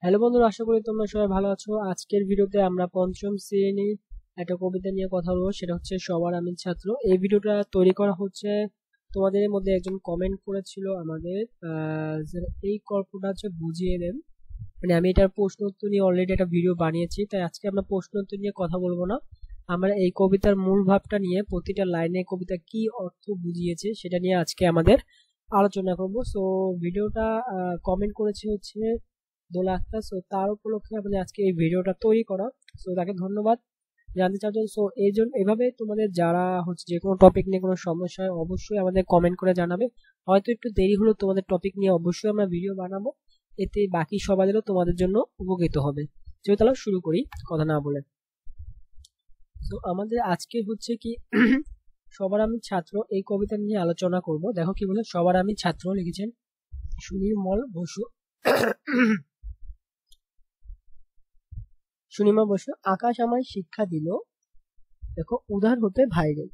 Hello বন্ধুরা, আশা করি তোমরা সবাই ভালো আছো। আজকের ভিডিওতে আমরা পঞ্চম শ্রেণীর একটা কবিতা নিয়ে কথা বলবো, সেটা হচ্ছে সবার আমি ছাত্র। এই ভিডিওটা তৈরি করা হচ্ছে, তোমাদের মধ্যে একজন কমেন্ট করেছিল আমাদের যে এই গল্পটা হচ্ছে বুঝিয়ে দেন। মানে আমি এটার প্রশ্ন উত্তর নিয়ে অলরেডি একটা ভিডিও বানিয়েছি, তাই আজকে আমরা প্রশ্ন উত্তর নিয়ে কথা বলবো না। আমরা এই কবিতার মূল ভাবটা নিয়ে, প্রতিটা লাইনে কবিতা কি অর্থ বুঝিয়েছে সেটা নিয়ে আজকে আমাদের আলোচনা করবো। সো ভিডিওটা কমেন্ট করেছে হচ্ছে দোলা আক্তার। সো তার উপলক্ষে আমাদের আজকে এই ভিডিওটা তৈরি করা। সো তাকে ধন্যবাদ জানতে চাচ্ছেন। সো এই জন্য এভাবে তোমাদের যারা হচ্ছে যে কোনো টপিক নিয়ে কোনো সমস্যা হয় অবশ্যই আমাদের কমেন্ট করে জানাবে। হয়তো একটু দেরি হলো, তোমাদের টপিক নিয়ে অবশ্যই আমরা ভিডিও বানাবো, এতে বাকি সবাদেরও তোমাদের জন্য উপকৃত হবে। চলো তাহলে শুরু করি কথা না বলে। তো আমাদের আজকে হচ্ছে কি সবার আমি ছাত্র এই কবিতা নিয়ে আলোচনা করব। দেখো কি বলে, সবার আমি ছাত্র লিখেছেন সুনির্মল বসু। সুনির্মল বসু, আকাশ আমায় শিক্ষা দিল, দেখো উদার হতে ভাইরে।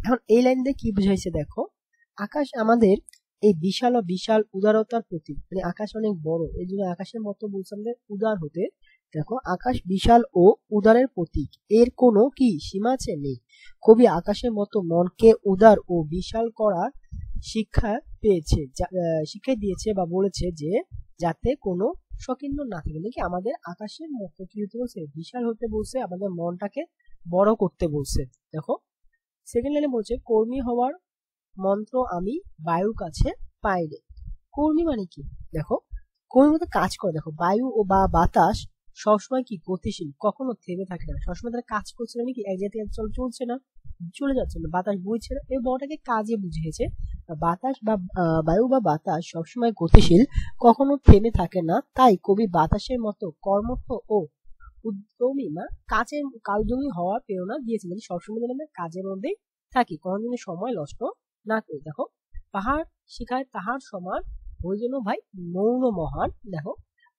এখন এই লাইন দিয়ে কি বুঝাইছে দেখো, আকাশ আমাদের এই বিশাল ও বিশাল উদারতার প্রতীক। মানে আকাশ অনেক বড়, এই জন্য আকাশের মতো বলছে আমাদের উদার হতে। দেখো আকাশ বিশাল ও উদারের প্রতীক, এর কোনো কি সীমা আছে? নেই। কবি আকাশের মতো মনকে উদার ও বিশাল করার শিক্ষা পেয়েছে, শিক্ষা দিয়েছে বা বলেছে যে যাতে কোনো সকিন্ন না থাকে। নাকি আমাদের আকাশের মতো কি হতে বলছে? বিশাল হতে বলছে, আমাদের মনটাকে বড় করতে বলছে। দেখো সেকেন্ড লাইনে বলছে কর্মী হওয়ার মন্ত্র আমি বায়ুর কাছে পাই রে। কর্মী মানে কি? দেখো কর্মী মতো কাজ করে। দেখো বায়ু ও বা বাতাস সবসময় কি গতিশীল, কখনো থেমে থাকে না, সবসময় তারা কাজ করছে না, নাকি এক জায়গা থেকে চলছে না, চলে যাচ্ছে না, বাতাস বইছে না, এই বড়টাকে কাজে বুঝিয়েছে। বাতাস বা বায়ু বা বাতাস সবসময় গতিশীল, কখনো থেমে থাকে না, তাই কবি বাতাসের মতো কর্মঠ ও উদ্যমী না কাজের কালজয়ী হওয়ার প্রেরণা দিয়েছিলেন। সবসময় যেন আমরা কাজের মধ্যেই থাকি, কোনোদিন সময় নষ্ট না করি। দেখো পাহাড় শিখায় তাহার সমান, ওই জন্য ভাই মৌন মহান। দেখো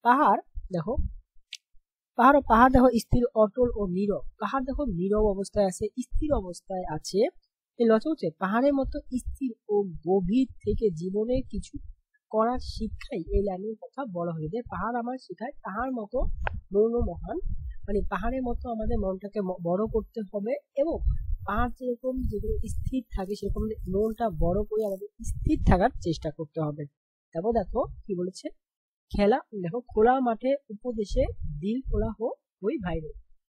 পাহাড়, দেখো পাহাড় দেখো স্থির অটল ও নীরব। পাহাড় দেখো নীরব অবস্থায় আছে, স্থির অবস্থায় আছে। এই লক্ষ্য হচ্ছে পাহাড়ের মতো স্থির ও গভীর থেকে জীবনে কিছু করার শিক্ষাই এই লাইনের কথা বলা হয়েছে। পাহাড় আমার শিখায় তাহার মতো মৌন মহান। মানে পাহাড়ের মতো আমাদের মনটাকে বড় করতে হবে, এবং পাহাড় যেরকম যেগুলো স্থির থাকে সেরকম মনটা বড় করে আমাদের স্থির থাকার চেষ্টা করতে হবে। তারপর দেখো কি বলেছে, খেলা দেখো খোলা মাঠে উপদেশে দিল খোলা হোক ওই ভাইরে।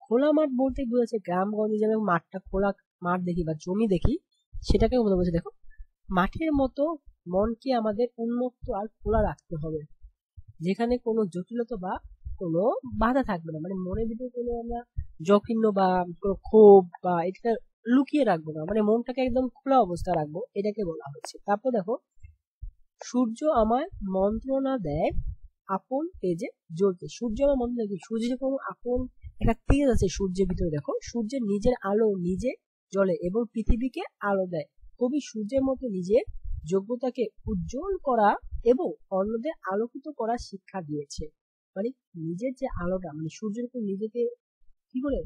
খোলা মাঠ বলতে বোঝাচ্ছে গ্রামগঞ্জে যেন মাঠটা খোলা মাঠ দেখি বা জমি দেখি, সেটাকে বলছে। দেখো মাঠের মতো মনকে আমাদের উন্মুক্ত আর খোলা রাখতে হবে, যেখানে কোনো জটিলতা বা কোনো বাধা থাকবে না। মানে মনের ভিতরে কোনো আমরা জঘন্য বা কোনো ক্ষোভ বা এটা লুকিয়ে রাখবো না, মানে মনটাকে একদম খোলা অবস্থা রাখবো, এটাকে বলা হচ্ছে। তারপর দেখো সূর্য আমায় মন্ত্রণা দেয় আপন তেজে জ্বলতে। সূর্য আমার মন্ত্রণা দেয় কি? সূর্য যখন আপন একটা তেজ আছে সূর্যের ভিতরে, দেখো সূর্যের নিজের আলো নিজে জ্বলে এবং পৃথিবীকে আলো দেয়। কবি সূর্যের মতো নিজের যোগ্যতাকে উজ্জ্বল করা এবং অন্যদের আলোকিত করার শিক্ষা দিয়েছে। মানে নিজের যে আলোটা, মানে সূর্য যখন নিজেকে কি করে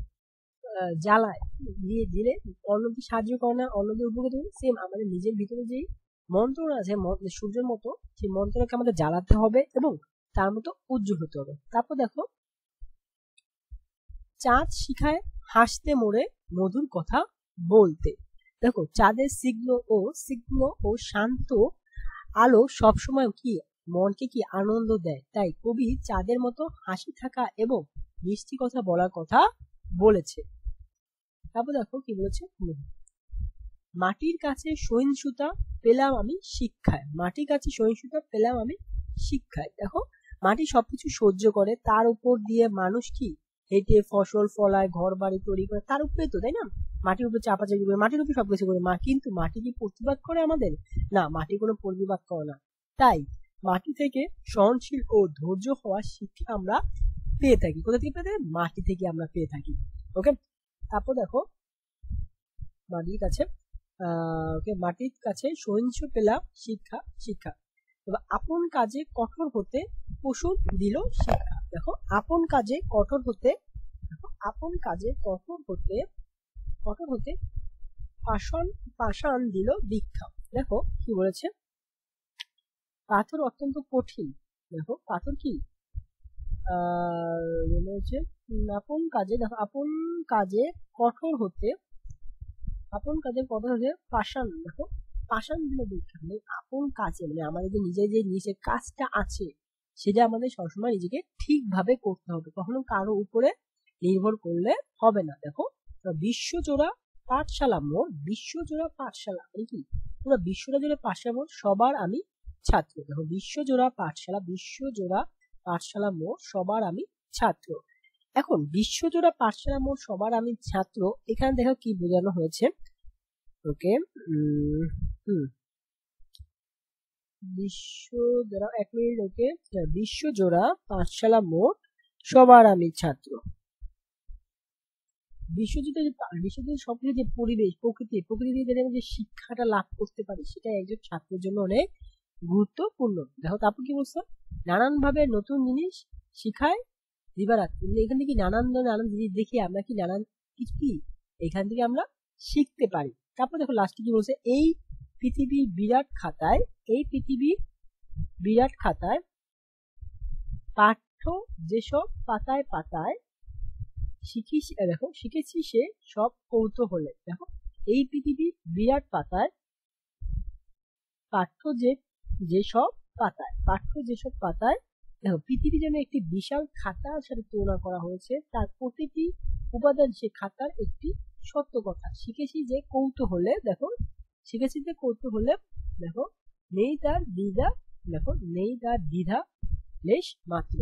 জ্বালায়, দিয়ে দিলে অন্যদের সাহায্য করে না, অন্যদের উপকৃত করে, সেম আমাদের নিজের ভিতরে যেই মন্ত্রটা আছে সূর্যের মতো, সেই মন্ত্রটাকে আমাদের জ্বালাতে হবে এবং তার মতো উজ্জ্বল হতে হবে। তারপর দেখো চাঁদ শিখায় হাসতে মোড়ে মধুর কথা বলতে। দেখো চাঁদের সিগ্ন ও শান্ত আলো সবসময় কি মনকে কি আনন্দ দেয়, তাই কবি চাঁদের মতো হাসি থাকা এবং মিষ্টি কথা বলার কথা বলেছে। তারপর দেখো কি বলেছে, মাটির কাছে সহিষ্ণুতা পেলাম আমি শিক্ষায়। মাটির কাছে সহিষ্ণুতা পেলাম আমি শিক্ষায়। দেখো মাটি সবকিছু সহ্য করে, তার উপর দিয়ে মানুষ কি হেঁটে ফসল ফলায়, ঘর বাড়ি তৈরি করে, তার উপরে তো, তাই না? মাটির উপর চাপাচাপি করে, মাটির উপরে সবকিছু করে মা, কিন্তু মাটি কি প্রতিবাদ করে আমাদের? না, মাটি কোনো প্রতিবাদ করে না। তাই মাটি থেকে সহনশীল ও ধৈর্য হওয়ার শিক্ষা আমরা পেয়ে থাকি। কোথা থেকে পেয়ে থাকি? মাটি থেকে আমরা পেয়ে থাকি। ওকে, তারপর দেখো মাটির কাছে ওকে মাটির কাছে সহিংস পেলাম শিক্ষা শিক্ষা। এবার আপন কাজে কঠোর হতে পশু দিল শিক্ষা। দেখো আপন কাজে কঠোর হতে, দেখো আপন কাজে কঠোর হতে পাষাণ পাষাণ দিল দীক্ষা। দেখো কি বলেছে, পাথর অত্যন্ত কঠিন। দেখো পাথর কি আর হচ্ছে আপন কাজে, দেখো আপন কাজের কঠোর হতে পাষাণ, দেখো পাষাণ দিলে দীক্ষা মানে আপন কাজে মানে আমাদের যে নিজের কাজটা আছে সেটা আমাদের সবসময় নিজেকে ঠিকভাবে করতে হবে, কখনো কারো উপরে নির্ভর করলে হবে না। দেখো বিশ্বজোড়া পাঠশালা মানে কি পুরো বিশ্বটা জুড়ে পাঠশালা মোট সবার আমি ছাত্র। দেখো বিশ্বজোড়া পাঠশালা মোট সবার আমি ছাত্র। এখন বিশ্বজোড়া পাঠশালা মোট সবার আমি ছাত্র, এখানে দেখো কি বোঝানো হয়েছে। ওকে, বিশ্বজোড়া 1 মিনিট। ওকে, বিশ্বজোড়া পাঠশালা মোট সবার আমি ছাত্র। বিশ্বজুড়ে সবকিছু যে পরিবেশ প্রকৃতি দিয়ে যে শিক্ষাটা লাভ করতে পারি সেটা একজন ছাত্রের জন্য অনেক গুরুত্বপূর্ণ। দেখো তারপর কি বলছো, নানান ভাবে নতুন জিনিস শিখায় দিবারাত্রি, এখান থেকে নানান জিনিস দেখি আমরা কি নানান কিছু কি এখান থেকে আমরা শিখতে পারি। তারপর দেখো লাস্টে কি বলছে, এই পৃথিবীর বিরাট খাতায় পাঠ্য যেসব পাতায় শিখেছি সে সব কৌতূহলে। দেখো এই পৃথিবীর বিরাট পাতায় পাঠ্য যেসব পাতায় দেখো পৃথিবী যেন একটি বিশাল খাতার সাথে তুলনা করা হয়েছে, তার প্রতিটি উপাদান সে খাতার একটি সত্য কথা। শিখেছি যে কৌতূহলে দেখো নেই তার দ্বিধা লেশ মাত্র।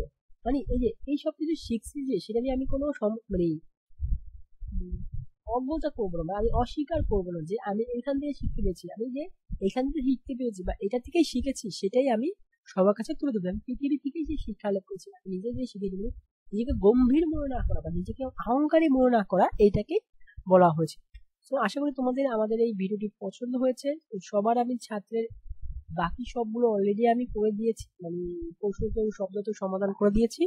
মানে এই যে এই সব কিছু শিখছি যে সেটা নিয়ে আমি কোনো মানে অজ্ঞতা করবো না বা আমি অস্বীকার করবো না যে আমি এখান থেকে শিখতে পেরেছি, আমি যে এখান থেকে শিখতে পেরেছি বা এটা থেকেই শিখেছি সেটাই আমি সবার কাছে তুলে ধরবো। আমি পৃথিবী থেকেই যে শিক্ষা লাভ করেছি, আমি নিজে যে শিখেছি, নিজেকে গম্ভীর মনে না করা বা নিজেকে অহংকারী মনে না করা, এইটাকে বলা হয়েছে। তো আশা করি তোমাদের আমাদের এই ভিডিওটি পছন্দ হয়েছে। সবার আমি ছাত্রের বাকি সবগুলো অলরেডি আমি করে দিয়েছি, মানে প্রশ্ন শব্দ তো সমাধান করে দিয়েছি।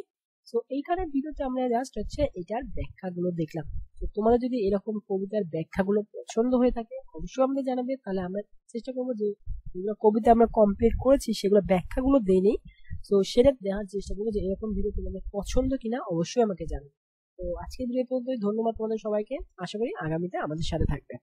তো এইখানে ভিডিওতে আমরা জাস্ট হচ্ছে এটার ব্যাখ্যাগুলো দেখলাম। তো তোমাদের যদি এরকম কবিতার ব্যাখ্যাগুলো পছন্দ হয়ে থাকে অবশ্যই আমাদের জানাবে, তাহলে আমরা চেষ্টা করবো যে যেগুলো কবিতা আমরা কমপ্লিট করেছি সেগুলো ব্যাখ্যাগুলো দেইনি, তো সেটা দেওয়ার চেষ্টা করবো যে এরকম ভিডিও তোমাদের পছন্দ কিনা অবশ্যই আমাকে জানাবে। তো আজকের ভিডিও পর্যন্তই, ধন্যবাদ তোমাদের সবাইকে, আশা করি আগামীতে আমাদের সাথে থাকবে।